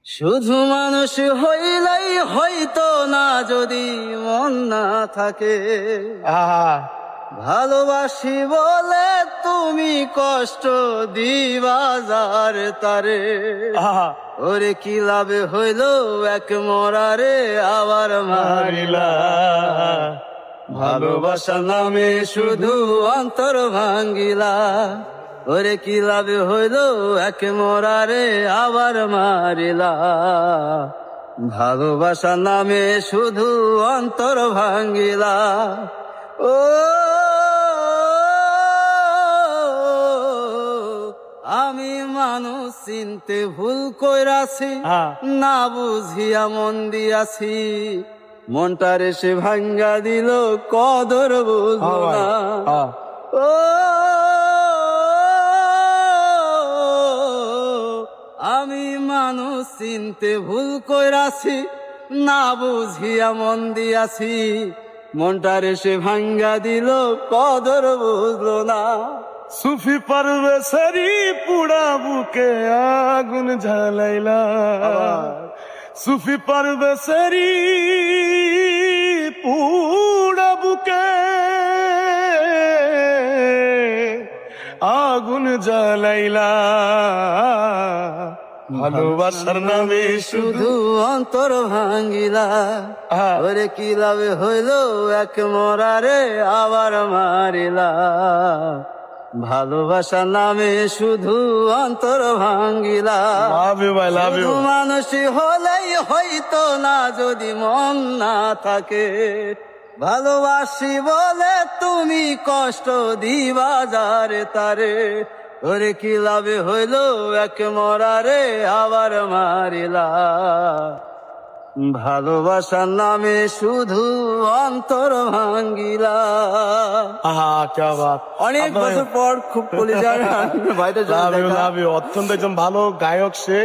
শুধু মানুষ হইলেই হয়তো না যদি মন না থাকে। আহা ভালোবাসি বলে তুমি কষ্ট দিবা যার তারে। আহা ওরে কি লাভে হইল এক মরারে আবার মারিলা। ভালোবাসা নামে শুধু অন্তর ভাঙ্গিলা। ওরে কি লাভে হইল এক মরারে আবার মারিলা। ভালোবাসা নামে শুধু অন্তর ভাঙ্গিলা। ও আমি মানুষ চিনতে ভুল কইরাছি, না বুঝিয়া মন দিয়াছি। মনটারে সে ভাঙ্গা দিল কদর বুঝলো না। ও আমি মানুষ চিনতে ভুল কইরাছি, না বুঝিয়া মন দিয়াছি। মনটারে সে ভাঙ্গা দিল কদর বুঝলো না। সুফি পারবেশারি পুরা বুকে আগুন জ্বালাইলা। সুফি পারবেশারি পুরা বুকে আগুন জ্বালাইলা। ভালোবাসার নামে শুধু অন্তর ভাঙ্গিলা। ওরে কি লাভে হইল এক মরারে আবার মারিলা। ভালোবাসা নামে শুধু অন্তর ভাঙ্গিলা। শুধু মানুষ হলেই হয়তো না যদি মন না থাকে। ভালোবাসি বলে তুমি কষ্ট দিবা যারে তারে। ওরে কি লাভে হইল এক মরারে আবার মারিলা। ভালোবাসার নামে শুধু অন্তর ভাঙ্গিলা। আহা क्या बात। অনেক বছর পর খুব কলিজার ভাইটা অত্যন্ত একজন ভালো গায়ক সে।